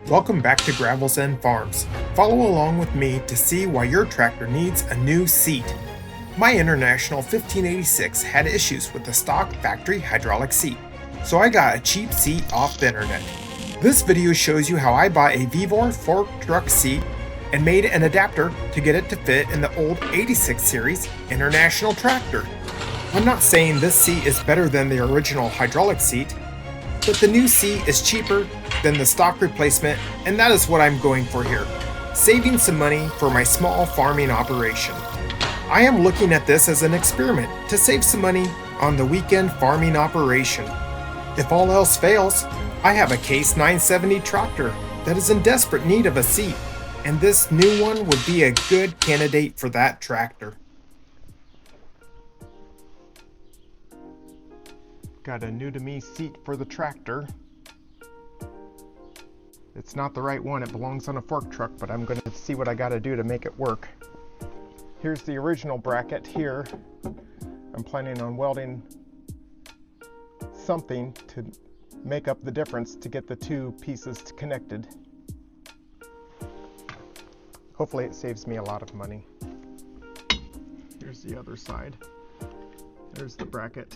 Welcome back to Gravelsendfarms. Follow along with me to see why your tractor needs a new seat. My International 1586 had issues with the stock factory hydraulic seat, so I got a cheap seat off the internet. This video shows you how I bought a Vevor fork truck seat and made an adapter to get it to fit in the old 86 series International tractor. I'm not saying this seat is better than the original hydraulic seat, but the new seat is cheaper than the stock replacement, and that is what I'm going for here, saving some money for my small farming operation. I am looking at this as an experiment to save some money on the weekend farming operation. If all else fails, I have a Case 970 tractor that is in desperate need of a seat, and this new one would be a good candidate for that tractor. Got a new to me seat for the tractor. It's not the right one, it belongs on a fork truck, but I'm going to see what I got to do to make it work. Here's the original bracket here. I'm planning on welding something to make up the difference to get the two pieces connected. Hopefully it saves me a lot of money. Here's the other side. There's the bracket.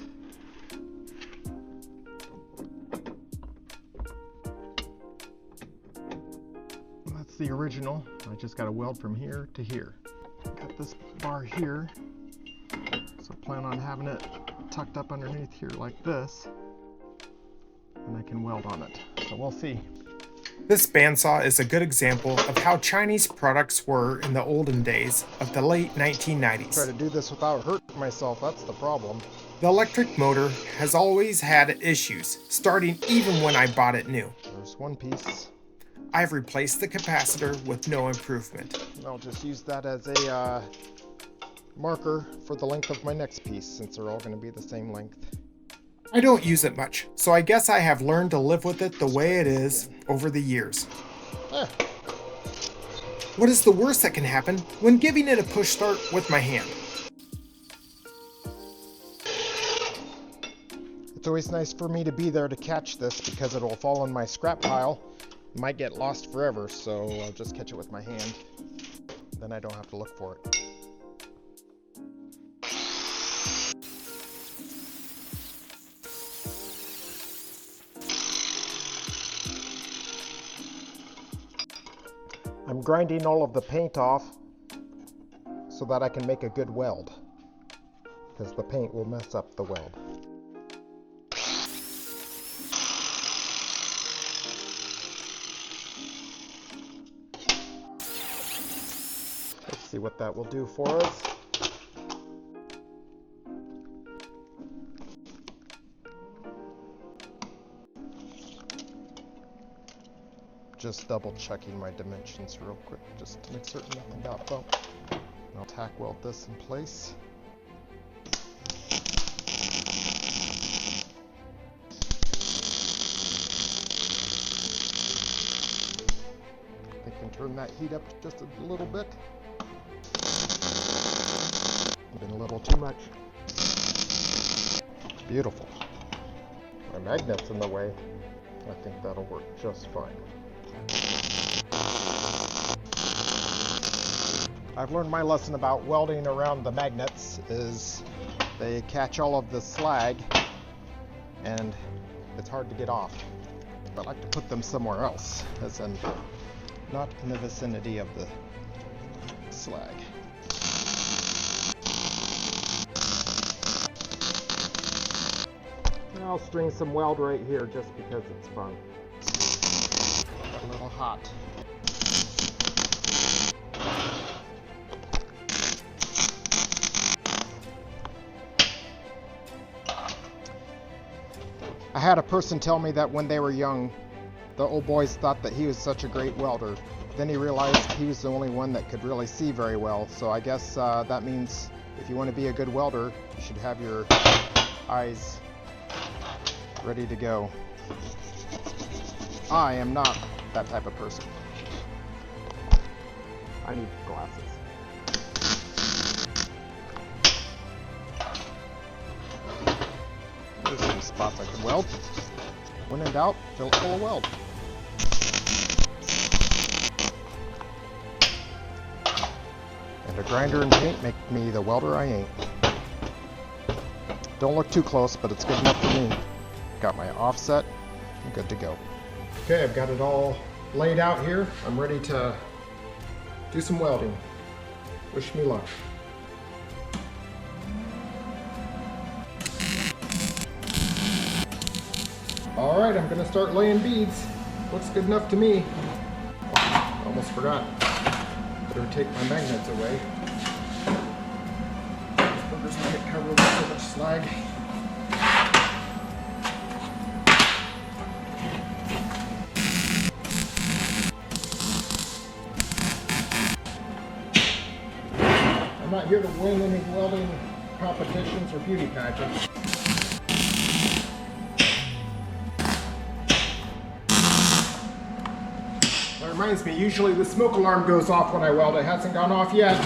That's the original. I just got to weld from here to here. Got this bar here, so I plan on having it tucked up underneath here like this, and I can weld on it. So we'll see. This bandsaw is a good example of how Chinese products were in the olden days of the late 1990s. Try to do this without hurting myself, that's the problem. The electric motor has always had issues, starting even when I bought it new. There's one piece. I've replaced the capacitor with no improvement. I'll just use that as a marker for the length of my next piece, since they're all going to be the same length. I don't use it much, so I guess I have learned to live with it the way it is over the years. What is the worst that can happen when giving it a push start with my hand? It's always nice for me to be there to catch this because it'll fall in my scrap pile. It might get lost forever, so I'll just catch it with my hand. Then I don't have to look for it. I'm grinding all of the paint off so that I can make a good weld, because the paint will mess up the weld. Let's see what that will do for us. Just double checking my dimensions real quick, just to make certain nothing got bumped. I'll tack weld this in place. I can turn that heat up just a little bit. Been a little too much. Beautiful. My magnet's in the way. I think that'll work just fine. I've learned my lesson about welding around the magnets is they catch all of the slag and it's hard to get off. I like to put them somewhere else, as in not in the vicinity of the slag. I'll string some weld right here just because it's fun. Got a little hot. I had a person tell me that when they were young, the old boys thought that he was such a great welder. Then he realized he was the only one that could really see very well. So I guess that means if you want to be a good welder, you should have your eyes ready to go. I am not that type of person. I need glasses. There's some spots I can weld. When in doubt, fill it full of weld. Grinder and paint make me the welder I ain't. Don't look too close, but it's good enough for me. Got my offset, I'm good to go. Okay, I've got it all laid out here. I'm ready to do some welding. Wish me luck. Alright, I'm gonna start laying beads. Looks good enough to me. Almost forgot. Better take my magnets away. These burgers might get covered with so much slag. I'm not here to win any welding competitions or beauty pageants. That reminds me, usually the smoke alarm goes off when I weld. It hasn't gone off yet.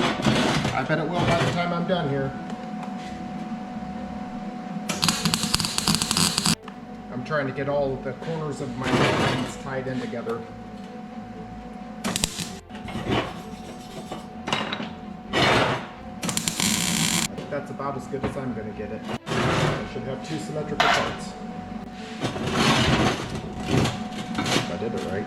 I bet it will by the time I'm done here. I'm trying to get all of the corners of my lines tied in together. That's about as good as I'm going to get it. I should have two symmetrical parts. If I did it right.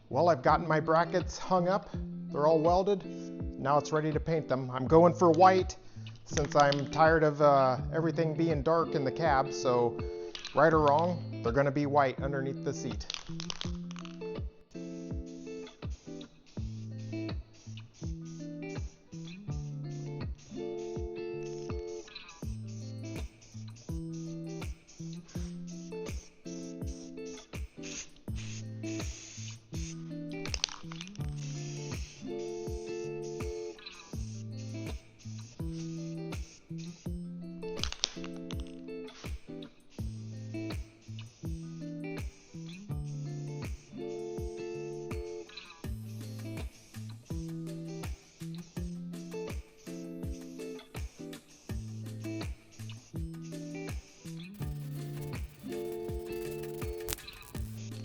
Well, I've gotten my brackets hung up. They're all welded. Now it's ready to paint them. I'm going for white since I'm tired of everything being dark in the cab. So right or wrong, they're going to be white underneath the seat.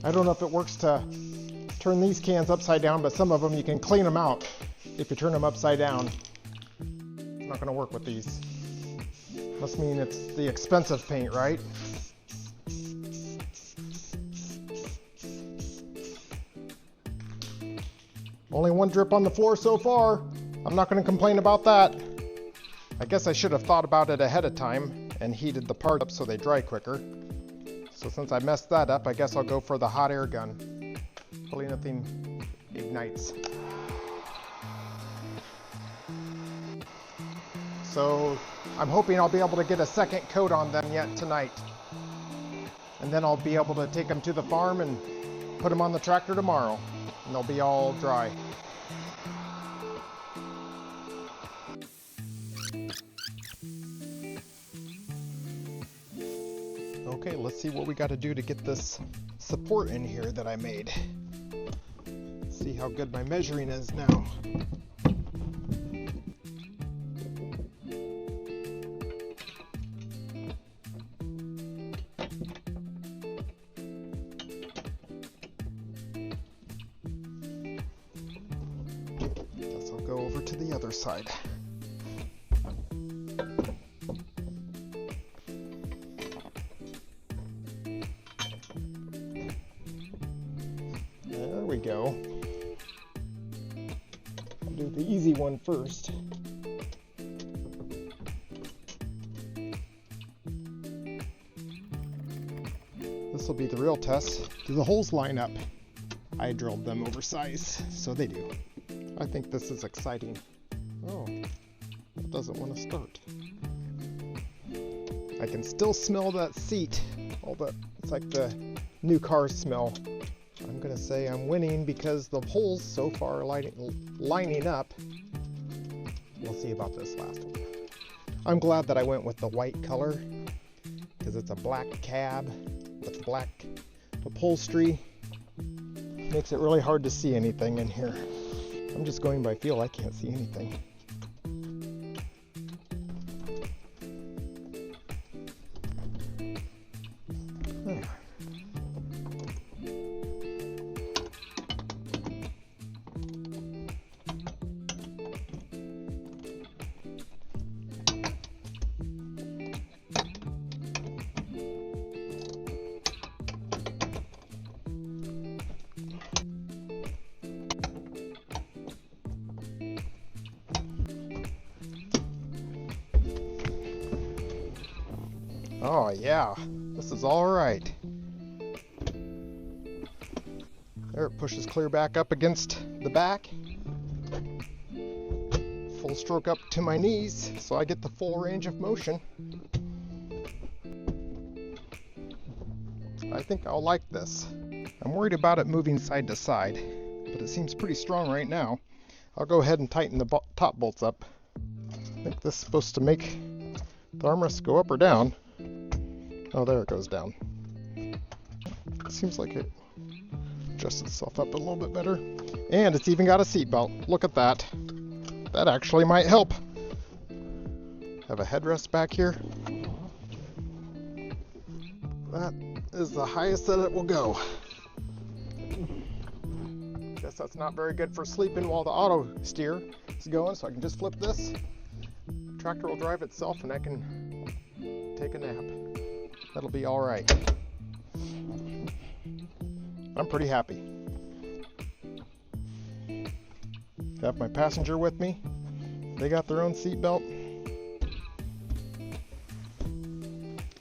I don't know if it works to turn these cans upside down, but some of them you can clean them out if you turn them upside down. It's not going to work with these. Must mean it's the expensive paint, right? Only one drip on the floor so far. I'm not going to complain about that. I guess I should have thought about it ahead of time and heated the part up so they dry quicker. So since I messed that up, I guess I'll go for the hot air gun. Hopefully nothing ignites. So I'm hoping I'll be able to get a second coat on them yet tonight. And then I'll be able to take them to the farm and put them on the tractor tomorrow. And they'll be all dry. Okay, let's see what we got to do to get this support in here that I made. See how good my measuring is now. Guess I'll go over to the other side. There we go. I'll do the easy one first. This will be the real test. Do the holes line up? I drilled them oversized, so they do. I think this is exciting. Oh, it doesn't want to start. I can still smell that seat. It's like the new car smell. I'm gonna say I'm winning because the holes so far are lining up. We'll see about this last one. I'm glad that I went with the white color because it's a black cab with black upholstery. Makes it really hard to see anything in here. I'm just going by feel. I can't see anything. Oh yeah, this is all right. There, it pushes clear back up against the back. Full stroke up to my knees, so I get the full range of motion. I think I'll like this. I'm worried about it moving side to side, but it seems pretty strong right now. I'll go ahead and tighten the top bolts up. I think this is supposed to make the armrest go up or down. Oh, there it goes down. It seems like it adjusts itself up a little bit better. And it's even got a seat belt. Look at that. That actually might help. Have a headrest back here. That is the highest that it will go. Guess that's not very good for sleeping while the auto steer is going, so I can just flip this. The tractor will drive itself and I can take a nap. That'll be all right. I'm pretty happy. Got my passenger with me. They got their own seat belt. I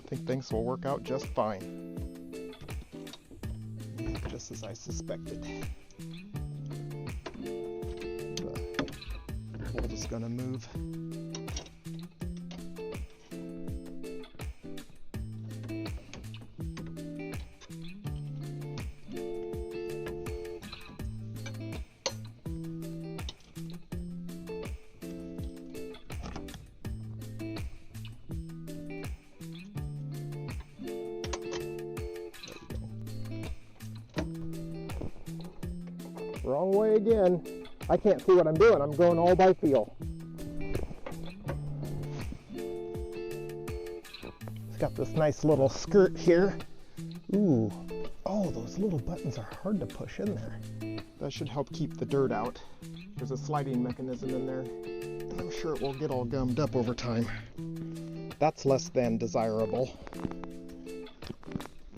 think things will work out just fine. Just as I suspected. The bolt is going to move. Wrong way again. I can't see what I'm doing. I'm going all by feel. It's got this nice little skirt here. Ooh. Oh, those little buttons are hard to push in there. That should help keep the dirt out. There's a sliding mechanism in there, and I'm sure it will get all gummed up over time. That's less than desirable.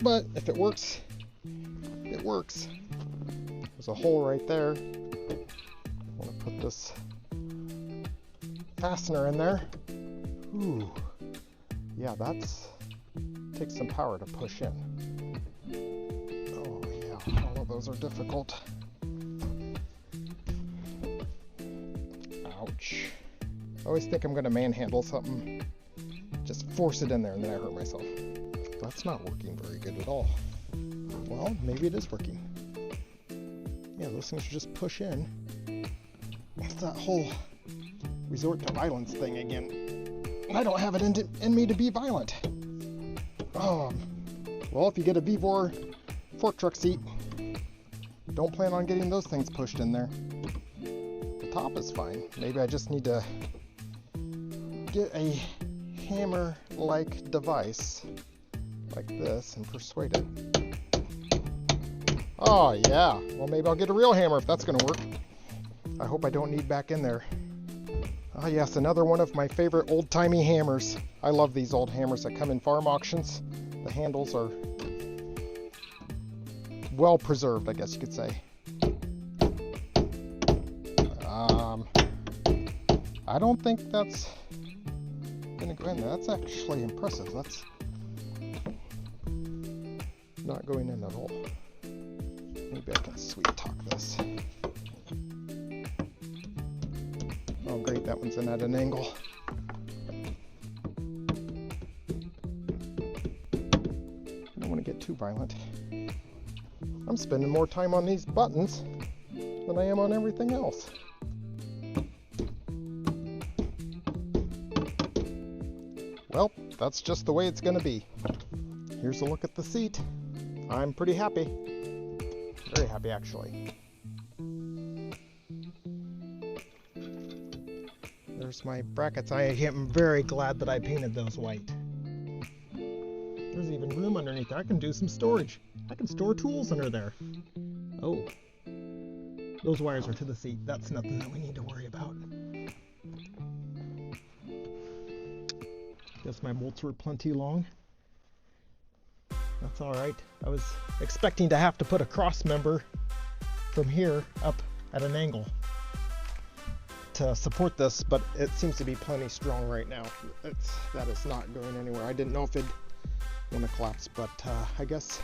But if it works, it works. There's a hole right there. I want to put this fastener in there. Ooh, yeah, takes some power to push in. Oh yeah, all of those are difficult. Ouch. I always think I'm going to manhandle something. Just force it in there and then I hurt myself. That's not working very good at all. Well, maybe it is working. Yeah, those things just push in. It's that whole resort to violence thing again. I don't have it in me to be violent. Oh, well, if you get a V4 fork truck seat, don't plan on getting those things pushed in there. The top is fine. Maybe I just need to get a hammer-like device like this and persuade it. Oh yeah, well maybe I'll get a real hammer if that's gonna work. I hope I don't need back in there. Ah yes, another one of my favorite old-timey hammers. I love these old hammers that come in farm auctions. The handles are well preserved, I guess you could say. I don't think that's gonna go in there. That's actually impressive. That's not going in at all. Maybe I can sweet talk this. Oh great, that one's in at an angle. I don't want to get too violent. I'm spending more time on these buttons than I am on everything else. Well, that's just the way it's going to be. Here's a look at the seat. I'm pretty happy. Very happy, actually. There's my brackets. I am very glad that I painted those white. There's even room underneath there. I can do some storage. I can store tools under there. Oh. Those wires are to the seat. That's nothing that we need to worry about. Guess my bolts were plenty long. That's all right. I was expecting to have to put a cross member from here up at an angle to support this, but it seems to be plenty strong right now. That is not going anywhere. I didn't know if it'd want to collapse, but I guess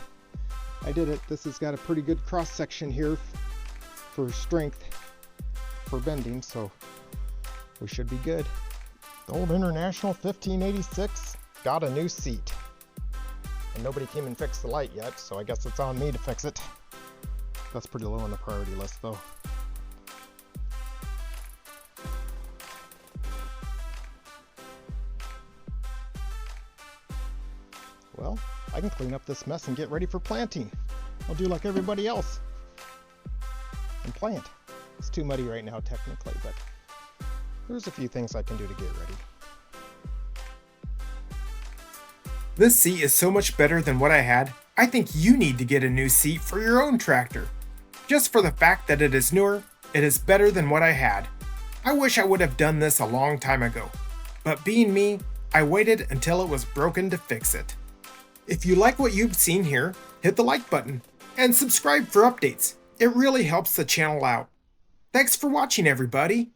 I did it. This has got a pretty good cross section here for strength for bending, so we should be good. The old International 1586 got a new seat. And nobody came and fixed the light yet, so I guess it's on me to fix it. That's pretty low on the priority list though. Well, I can clean up this mess and get ready for planting. I'll do like everybody else and plant. It's too muddy right now technically, but there's a few things I can do to get ready. This seat is so much better than what I had, I think you need to get a new seat for your own tractor. Just for the fact that it is newer, it is better than what I had. I wish I would have done this a long time ago, but being me, I waited until it was broken to fix it. If you like what you've seen here, hit the like button and subscribe for updates. It really helps the channel out. Thanks for watching, everybody.